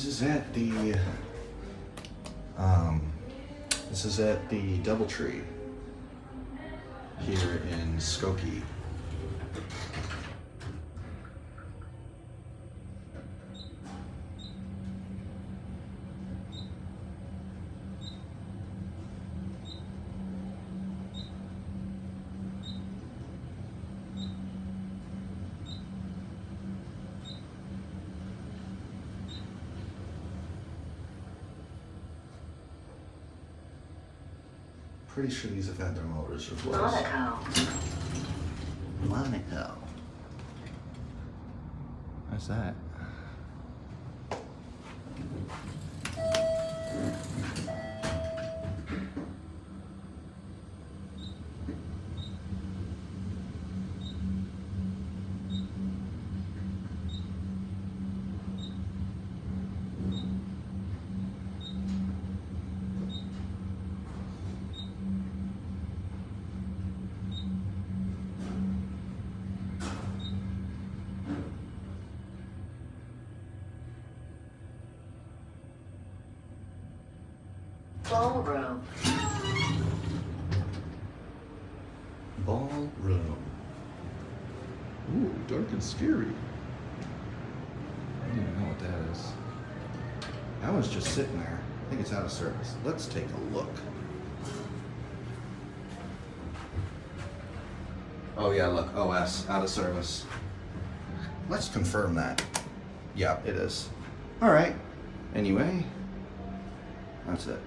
This is at the DoubleTree here in Skokie. Pretty sure these have had their motors replaced. Monaco. How's that? Ballroom. Ballroom. Ooh, dark and scary. I don't even know what that is. That one's just sitting there. I think it's out of service. Let's take a look. Oh yeah, look, OS, out of service. Let's confirm that. Yeah, it is. All right. Anyway, that's it.